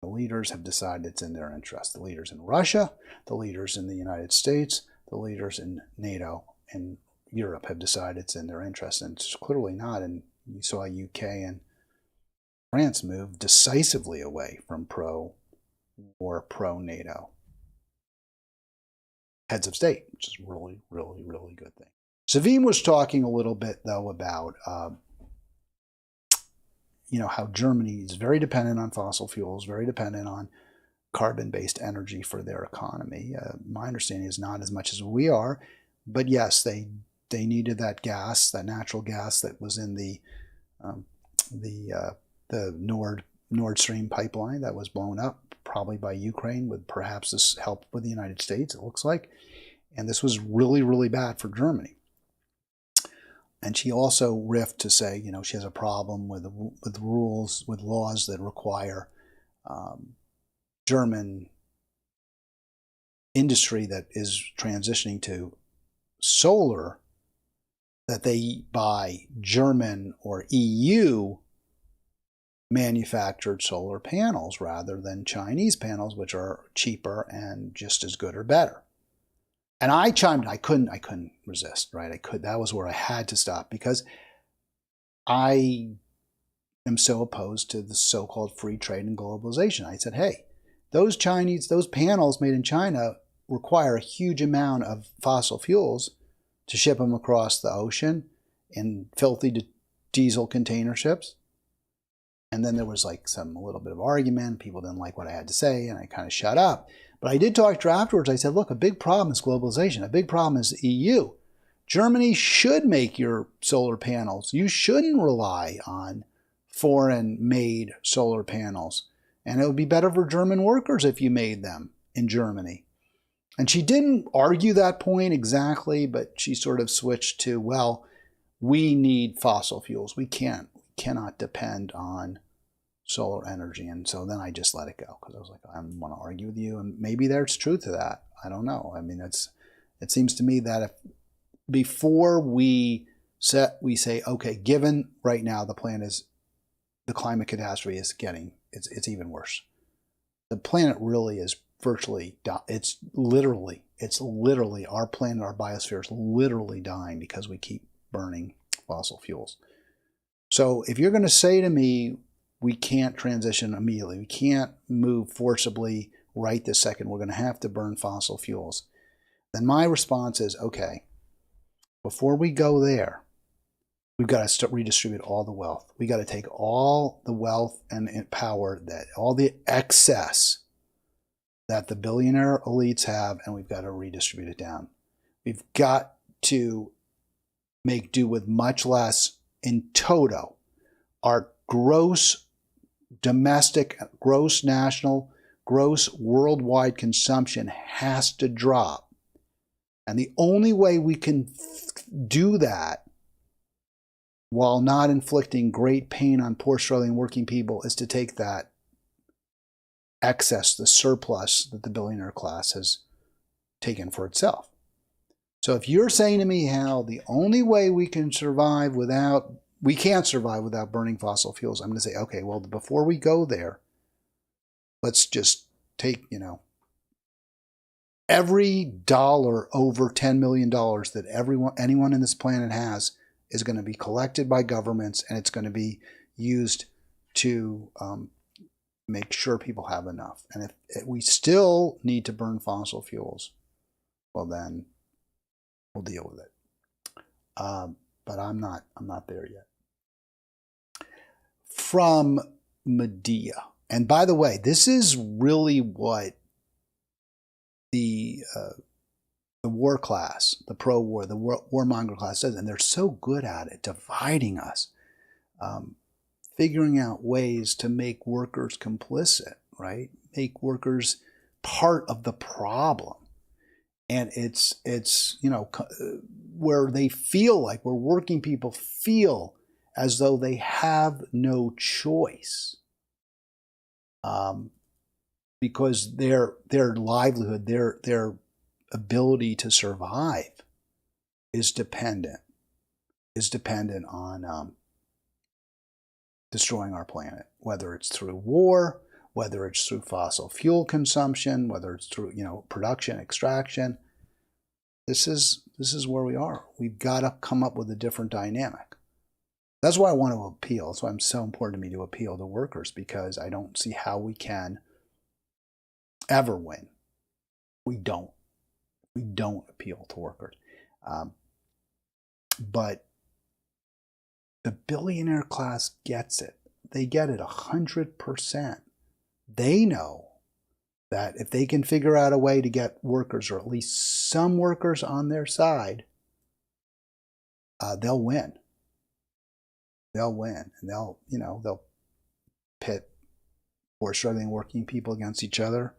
The leaders have decided it's in their interest. The leaders in Russia, the leaders in the United States, the leaders in NATO and Europe have decided it's in their interest, and it's clearly not. And you saw UK and France move decisively away from pro-war, pro-NATO heads of state, which is really, really, really good thing. Savim was talking a little bit, though, about how Germany is very dependent on fossil fuels, very dependent on carbon-based energy for their economy. My understanding is not as much as we are, but yes, they needed that gas, that natural gas that was in the Nord Stream pipeline that was blown up, probably by Ukraine, with perhaps this help with the United States, it looks like. And this was really, really bad for Germany. And she also riffed to say, she has a problem with rules, with laws that require German industry that is transitioning to solar, that they buy German or EU manufactured solar panels rather than Chinese panels, which are cheaper and just as good or better. And I chimed in. I couldn't resist, right? That was where I had to stop because I am so opposed to the so-called free trade and globalization. I said, hey, those panels made in China require a huge amount of fossil fuels to ship them across the ocean in filthy diesel container ships. And then there was a little bit of argument. People didn't like what I had to say, and I kind of shut up. But I did talk to her afterwards. I said, look, a big problem is globalization. A big problem is the EU. Germany should make your solar panels. You shouldn't rely on foreign-made solar panels. And it would be better for German workers if you made them in Germany. And she didn't argue that point exactly, but she sort of switched to, well, we need fossil fuels. We cannot depend on solar energy. And so then I just let it go because I was like, I don't want to argue with you. And maybe there's truth to that. I don't know. I mean, it seems to me that if before we say, okay, given right now the plan is the climate catastrophe is it's even worse. The planet really is virtually, it's literally our planet, our biosphere is literally dying because we keep burning fossil fuels. So if you're going to say to me, we can't transition immediately, we can't move forcibly right this second, we're going to have to burn fossil fuels, then my response is, okay, before we go there, we've got to redistribute all the wealth. We got to take all the wealth and power, that all the excess that the billionaire elites have, and we've got to redistribute it down. We've got to make do with much less in toto. Our gross domestic, gross national, gross worldwide consumption has to drop. And the only way we can do that while not inflicting great pain on poor, struggling working people is to take that excess, the surplus that the billionaire class has taken for itself. So if you're saying to me, Hal, the only way we can't survive without burning fossil fuels, I'm going to say, okay, well, before we go there, let's just take, every dollar over $10 million that anyone in this planet has is going to be collected by governments, and it's going to be used to make sure people have enough. And if we still need to burn fossil fuels, well, then we'll deal with it. But I'm not there yet. From Medea. And by the way, this is really what the war class, the pro-war, the warmonger class does, and they're so good at it, dividing us, figuring out ways to make workers complicit, right? Make workers part of the problem. And it's where they feel like, where working people feel as though they have no choice. Because their livelihood, their ability to survive is dependent on destroying our planet, whether it's through war, whether it's through fossil fuel consumption, whether it's through production, extraction. This is where we are. We've got to come up with a different dynamic. That's why I want to appeal. That's why it's so important to me to appeal to workers, because I don't see how we can ever win. We don't appeal to workers. But the billionaire class gets it. They get it 100%. They know that if they can figure out a way to get workers, or at least some workers, on their side, they'll win. They'll win, and they'll pit poor, struggling working people against each other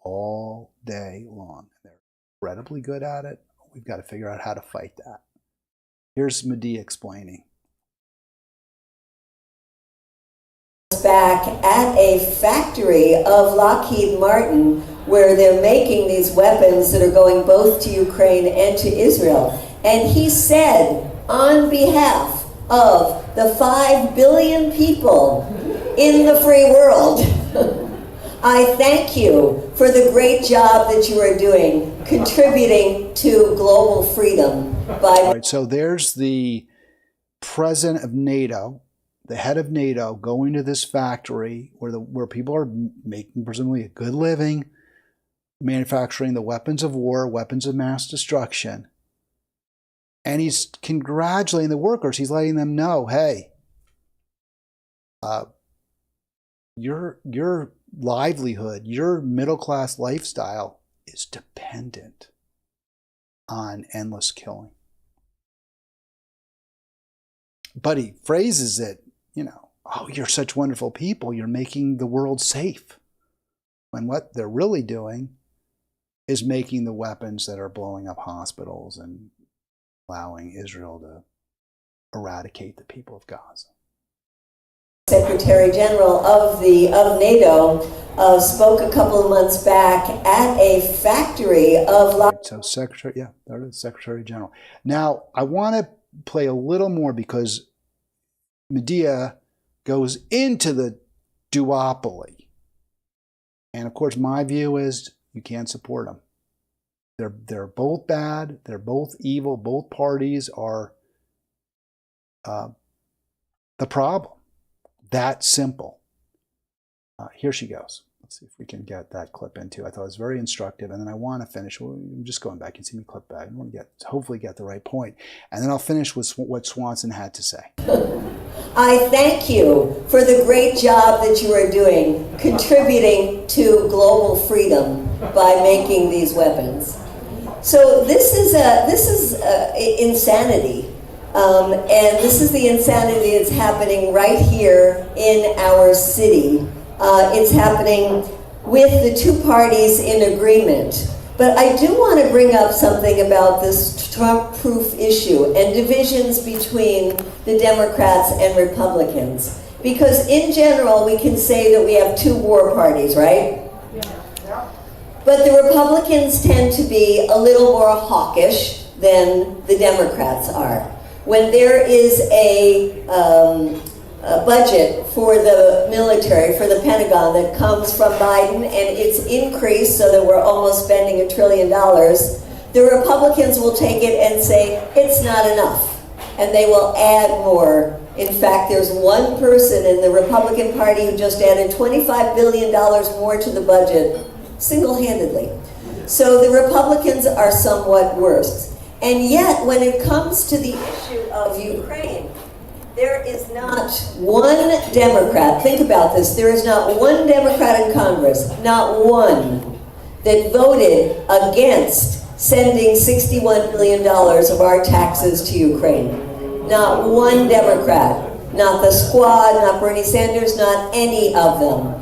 all day long. They're incredibly good at it. We've got to figure out how to fight that. Here's Medea explaining. Back at a factory of Lockheed Martin, where they're making these weapons that are going both to Ukraine and to Israel. And he said, on behalf of the 5 billion people in the free world, I thank you for the great job that you are doing, contributing to global freedom. All right, so there's the president of NATO, the head of NATO, going to this factory where people are making presumably a good living, manufacturing the weapons of war, weapons of mass destruction. And he's congratulating the workers. He's letting them know, hey, your livelihood, your middle-class lifestyle is dependent on endless killing. But he phrases it, oh, you're such wonderful people. You're making the world safe. When what they're really doing is making the weapons that are blowing up hospitals and allowing Israel to eradicate the people of Gaza. Secretary General of NATO spoke a couple of months back at a factory of... So Secretary General. Now, I want to play a little more, because Medea goes into the duopoly. And of course, my view is you can't support them. They're both bad. They're both evil. Both parties are the problem. That simple. Here she goes. Let's see if we can get that clip into. I thought it was very instructive, and then I want to finish. I'm just going back and see me clip back. I want to hopefully get the right point, and then I'll finish with what Swanson had to say. I thank you for the great job that you are doing, contributing to global freedom by making these weapons. So this is insanity, and this is the insanity that's happening right here in our city. It's happening with the two parties in agreement. But I do want to bring up something about this Trump-proof issue and divisions between the Democrats and Republicans. Because in general, we can say that we have two war parties, right? Yeah. But the Republicans tend to be a little more hawkish than the Democrats are. When there is a budget for the military, for the Pentagon, that comes from Biden, and it's increased so that we're almost spending $1 trillion, the Republicans will take it and say, it's not enough, and they will add more. In fact, there's one person in the Republican Party who just added $25 billion more to the budget, single-handedly. So the Republicans are somewhat worse. And yet, when it comes to the issue of Ukraine, there is not one Democrat, think about this, there is not one Democrat in Congress, not one, that voted against sending $61 billion of our taxes to Ukraine. Not one Democrat, not the Squad, not Bernie Sanders, not any of them.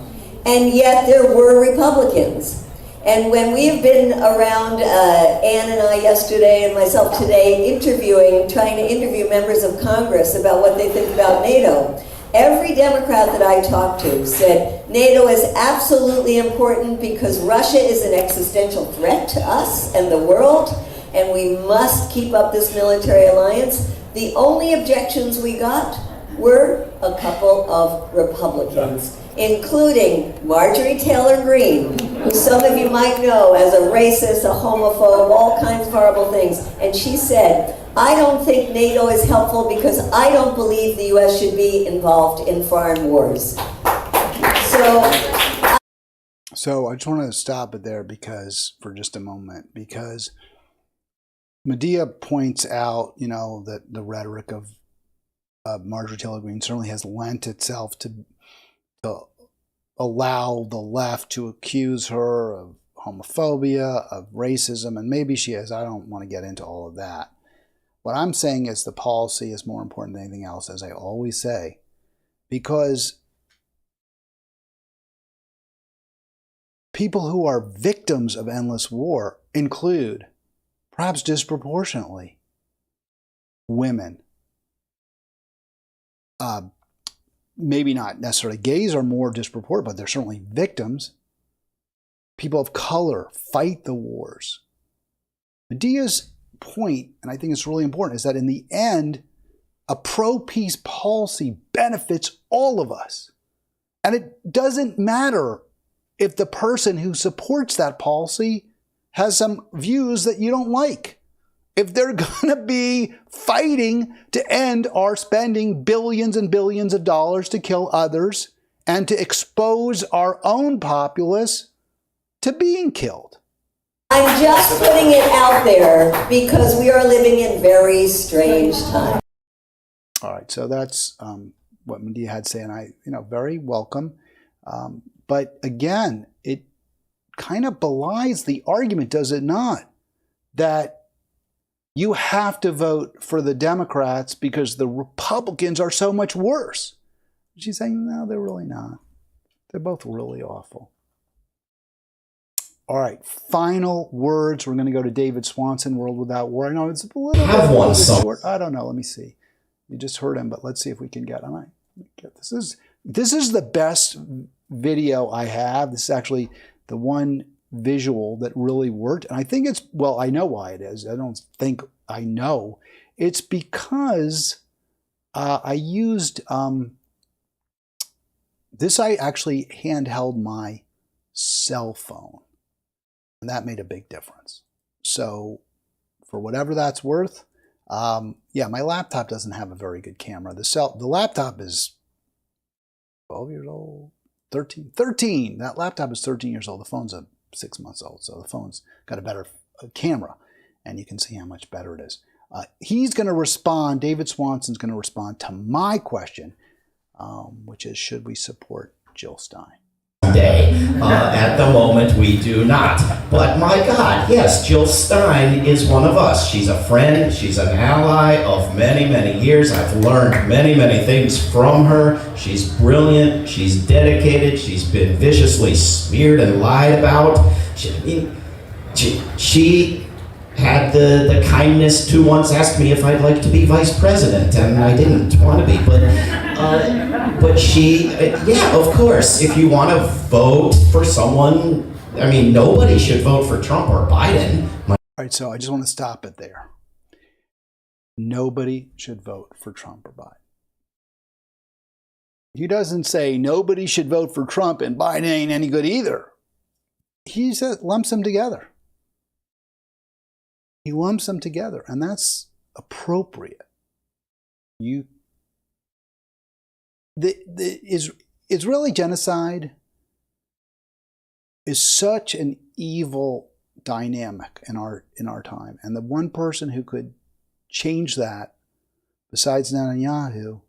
And yet there were Republicans. And when we have been around, Ann and I yesterday and myself today, trying to interview members of Congress about what they think about NATO, every Democrat that I talked to said NATO is absolutely important because Russia is an existential threat to us and the world, and we must keep up this military alliance. The only objections we got were a couple of Republicans, including Marjorie Taylor Greene, who some of you might know as a racist, a homophobe, all kinds of horrible things. And she said, I don't think NATO is helpful because I don't believe the U.S. should be involved in foreign wars. So I just want to stop it there for just a moment, because Medea points out, that the rhetoric of Marjorie Taylor Greene certainly has lent itself to allow the left to accuse her of homophobia, of racism, and maybe she is. I don't want to get into all of that. What I'm saying is the policy is more important than anything else, as I always say, because people who are victims of endless war include, perhaps disproportionately, women. Maybe not necessarily gays are more disproportionate, but they're certainly victims. People of color fight the wars. Medea's point, and I think it's really important, is that in the end, a pro-peace policy benefits all of us. And it doesn't matter if the person who supports that policy has some views that you don't like. If they're going to be fighting to end our spending billions and billions of dollars to kill others and to expose our own populace to being killed. I'm just putting it out there because we are living in very strange times. All right, so that's what Medea had to say, and I, very welcome. But again, it kind of belies the argument, does it not, that you have to vote for the Democrats because the Republicans are so much worse. She's saying, no, they're really not. They're both really awful. All right, final words. We're going to go to David Swanson, World Without War. I know it's a little bit short. I don't know. Let me see. You just heard him, but let's see if we can get him. This is the best video I have. This is actually the one visual that really worked. And I think it's, well, I know why it is. I don't think I know. It's because I used this. I actually handheld my cell phone, and that made a big difference. So for whatever that's worth, yeah, my laptop doesn't have a very good camera. The laptop is 12 years old. 13. That laptop is 13 years old. The phone's 6 months old, so the phone's got a better camera, and you can see how much better it is. He's going to respond, David Swanson's going to respond to my question, which is, should we support Jill Stein? At the moment, we do not. But my God, yes, Jill Stein is one of us. She's a friend. She's an ally of many, many years. I've learned many, many things from her. She's brilliant. She's dedicated. She's been viciously smeared and lied about. She had the kindness to once ask me if I'd like to be vice president, and I didn't want to be, but she, yeah, of course, if you want to vote for someone, I mean, nobody should vote for Trump or Biden. All right, so I just want to stop it there. Nobody should vote for Trump or Biden. He doesn't say nobody should vote for Trump and Biden ain't any good either. He lumps them together. He lumps them together, and that's appropriate. The Israeli genocide is such an evil dynamic in our time, and the one person who could change that, besides Netanyahu,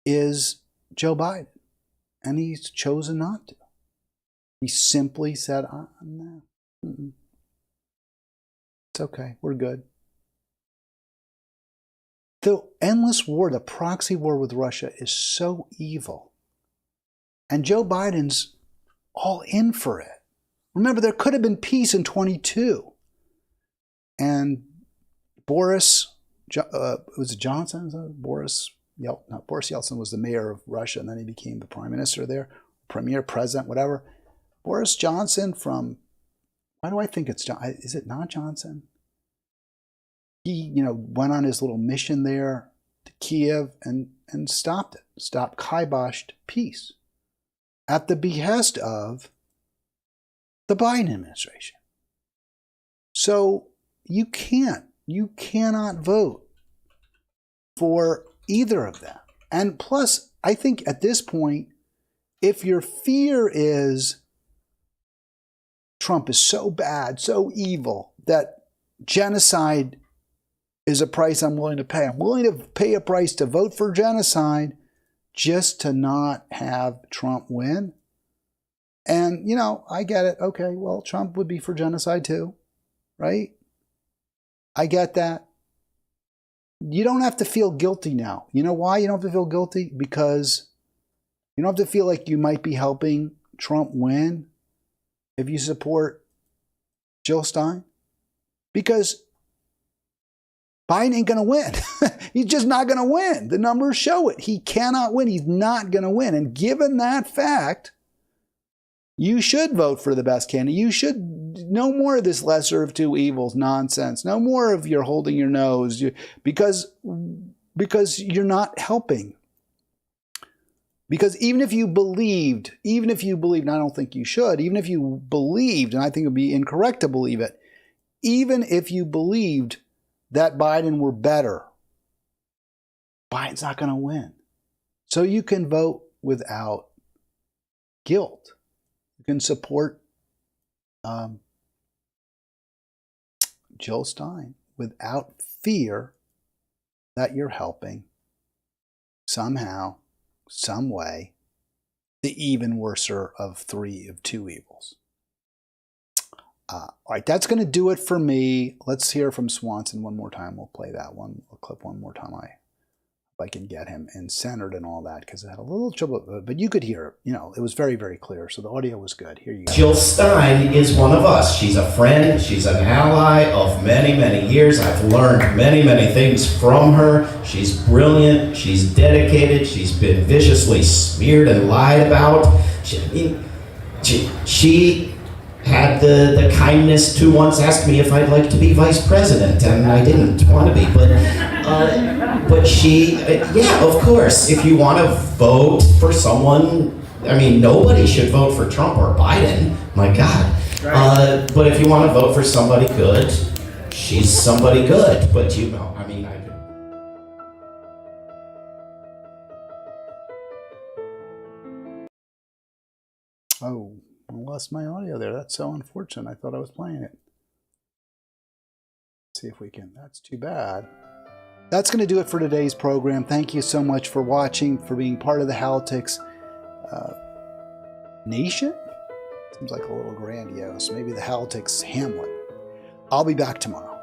is Joe Biden, and he's chosen not to. He simply said, "No, it's okay, we're good." The endless war, the proxy war with Russia, is so evil. And Joe Biden's all in for it. Remember, there could have been peace in 22. And Boris, was it Johnson? Boris Yeltsin was the mayor of Russia, and then he became the prime minister there. Premier, president, whatever. Boris Johnson from, why do I think it's John? Is it not Johnson? He, went on his little mission there to Kiev and stopped it, kiboshed peace at the behest of the Biden administration. So you cannot vote for either of them. And plus, I think at this point, if your fear is Trump is so bad, so evil, that genocide is a price I'm willing to pay. I'm willing to pay a price to vote for genocide just to not have Trump win. And, I get it. Okay, well, Trump would be for genocide too, right? I get that. You don't have to feel guilty now. You know why you don't have to feel guilty? Because you don't have to feel like you might be helping Trump win if you support Jill Stein. Because Biden ain't going to win. He's just not going to win. The numbers show it. He cannot win. He's not going to win. And given that fact, you should vote for the best candidate. You should, no more of this lesser of two evils nonsense. No more of you're holding your nose because you're not helping. Because even if you believed, and I don't think you should, even if you believed, and I think it would be incorrect to believe it, even if you believed that Biden were better, Biden's not going to win. So you can vote without guilt. You can support Jill Stein without fear that you're helping somehow, some way, the even worser of two evils. All right, that's going to do it for me. Let's hear from Swanson one more time. We'll play that one, a clip one more time. If I can get him and centered and all that, because I had a little trouble, but you could hear it. It was very, very clear. So the audio was good. Here you go. Jill Stein is one of us. She's a friend. She's an ally of many, many years. I've learned many, many things from her. She's brilliant. She's dedicated. She's been viciously smeared and lied about. She had the kindness to once ask me if I'd like to be vice president, and I didn't want to be, but she, yeah, of course, if you want to vote for someone, I mean, nobody should vote for Trump or Biden, my God. Right. But if you want to vote for somebody good, she's somebody good, but I mean, Oh, I lost my audio there. That's so unfortunate. I thought I was playing it. Let's see if we can. That's too bad. That's going to do it for today's program. Thank you so much for watching, for being part of the Halitics Nation. Seems like a little grandiose. Maybe the Halitics Hamlet. I'll be back tomorrow.